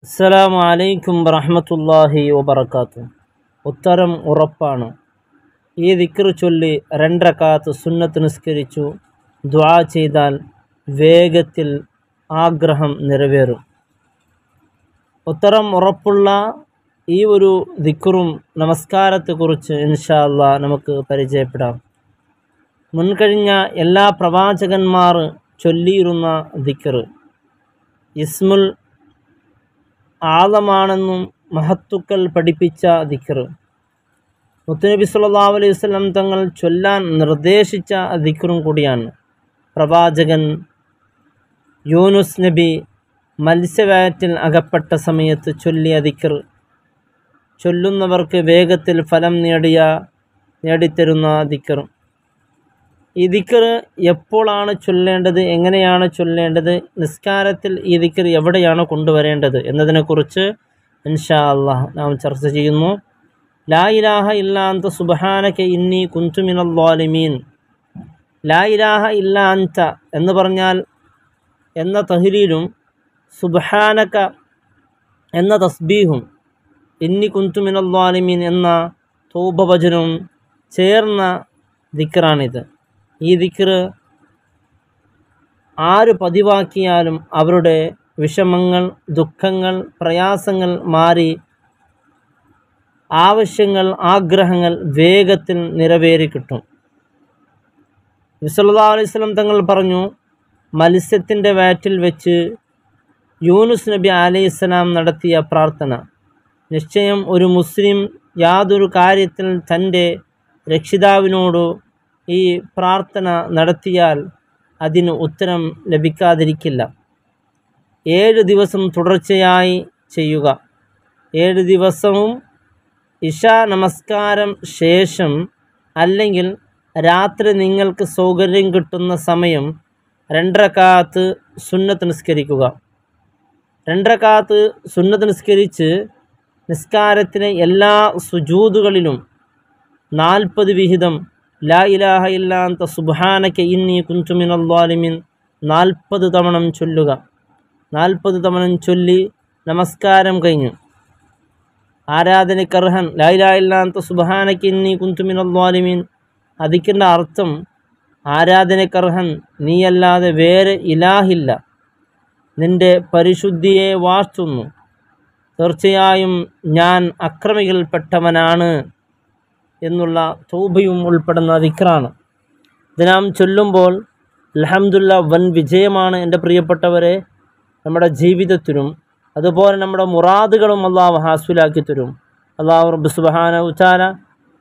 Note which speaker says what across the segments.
Speaker 1: അസ്സലാമു അലൈക്കും വറഹ്മത്തുള്ളാഹി വബറകാതുഹു. ഉത്തരം ഉറപ്പാണ്. ഈ ദിക്ർ ചൊല്ലി 2 റക്അത്ത് സുന്നത്ത് നിസ്കരിച്ചു ദുആ ചെയ്താൽ വേഗത്തിൽ ആഗ്രഹം നിറവേറും. ഉത്തരം ഉറപ്പുള്ള ഈ ഒരു ദിക്റും നമസ്കാരത്തെക്കുറിച്ച് ഇൻഷാ അല്ലാഹ് നമുക്ക് പരിചയപ്പെടാം. മുൻകഴിഞ്ഞ എല്ലാ പ്രവാചകന്മാർ ചൊല്ലിയിരുന്ന ദിക്ർ ഇസ്മുൽ ആളമാണെന്നും മഹത്തുക്കൾ പഠിപ്പിച്ച ദിക്ർ, മുത്തുനബി സല്ലല്ലാഹു അലൈഹി വസല്ലം തങ്ങൾ ചൊല്ലാൻ നിർദ്ദേശിച്ച ദിക്റും കൂടിയാണ്. പ്രവാചകൻ യൂനുസ് നബി മത്സ്യവയറ്റിൽ അകപ്പെട്ട സമയത്ത് ചൊല്ലിയ ദിക്ർ, ചൊല്ലുന്നവർക്ക് വേഗത്തിൽ ഫലം നേടിത്തരുന്ന ദിക്ർ. ഈ ദിക്ർ എപ്പോഴാണ് ചൊല്ലേണ്ടത്, എങ്ങനെയാണ് ചൊല്ലേണ്ടത്, നിസ്കാരത്തിൽ ഈ ദിക്ർ എവിടെയാണ് കൊണ്ടുവരേണ്ടത് എന്നതിനെക്കുറിച്ച് ഇൻഷാ അല്ലാഹ് നാം ചർച്ച ചെയ്യുന്നു. ലാ ഇലാഹ ഇല്ലാ അൻത സുബ്ഹാനക ഇന്നി കുൻതു മിനൽ ളാലിമീൻ. ലാ ഇലാഹ ഇല്ലാ അൻത എന്ന് പറഞ്ഞാൽ എന്ന തഹ്ലീലും സുബ്ഹാനക എന്ന തസ്ബീഹും ഇന്നി കുൻതു മിനൽ ളാലിമീൻ എന്ന തൗബ വചനവും ചേർന്ന ദിക്റാണിത്. ഈ ദിക്ർ ആര് പതിവാക്കിയാലും അവരുടെ വിഷമങ്ങൾ, ദുഃഖങ്ങൾ, പ്രയാസങ്ങൾ മാറി ആവശ്യങ്ങൾ, ആഗ്രഹങ്ങൾ വേഗത്തിൽ നിറവേറി കിട്ടും. നബി സല്ലല്ലാഹു അലൈഹി വസല്ലം തങ്ങൾ പറഞ്ഞു, മത്സ്യത്തിൻ്റെ വയറ്റിൽ വെച്ച് യൂനുസ് നബി അലൈഹിസ്സലാം നടത്തിയ പ്രാർത്ഥന, നിശ്ചയം ഒരു മുസ്ലിം യാതൊരു കാര്യത്തിൽ തൻ്റെ രക്ഷിതാവിനോട് ഈ പ്രാർത്ഥന നടത്തിയാൽ അതിന് ഉത്തരം ലഭിക്കാതിരിക്കില്ല. 7 ദിവസം തുടർച്ചയായി ചെയ്യുക. 7 ദിവസവും ഇശാ നമസ്കാരം ശേഷം അല്ലെങ്കിൽ രാത്രി നിങ്ങൾക്ക് സൗകര്യം കിട്ടുന്ന സമയം 2 റക്അത്ത് സുന്നത്ത് നിസ്കരിക്കുക. 2 റക്അത്ത് സുന്നത്ത് നിസ്കരിച്ച് നിസ്കാരത്തിലെ എല്ലാ സുജൂദുകളിലും 40 വിഹിതം ലാ ഇലാഹ ഇല്ലാ അൻത സുബ്ഹാനക ഇന്നി കുൻതു മിനൽ ളാലിമീൻ 40 തവണ ചൊല്ലുക. 40 തവണ ചൊല്ലി നമസ്കാരം കഴിഞ്ഞു ആരാധനക്കർഹൻ ലാ ഇലാഹ ഇല്ലാ അൻത സുബ്ഹാനക ഇന്നി കുൻതു മിനൽ ളാലിമീൻ. അതിൻ്റെ അർത്ഥം ആരാധനക്കർഹൻ നീയല്ലാതെ വേറെ ഇലാഹില്ല, നിൻ്റെ പരിശുദ്ധിയെ വാഴ്ത്തുന്നു, തീർച്ചയായും ഞാൻ അക്രമികൾപ്പെട്ടവനാണ് എന്നുള്ള തൗബയും ഉൾപ്പെടുന്ന ദിക്റാണ്. ഇത് നാം ചൊല്ലുമ്പോൾ അൽഹംദുലില്ലാഹ് വൻ വിജയമാണ് എൻ്റെ പ്രിയപ്പെട്ടവരെ. നമ്മുടെ ജീവിതത്തിലും അതുപോലെ നമ്മുടെ മുറാദുകളും അല്ലാഹു ഹാസിലാക്കി തരും. അല്ലാഹു റബ്ബ് സുബ്ഹാനഹു വ തആല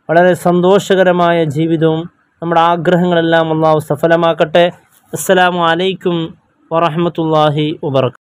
Speaker 1: വളരെ സന്തോഷകരമായ ജീവിതവും നമ്മുടെ ആഗ്രഹങ്ങളെല്ലാം അല്ലാഹു സഫലമാക്കട്ടെ. അസ്സലാമു അലൈക്കും വറഹ്മത്തുള്ളാഹി വബറകാതുഹു.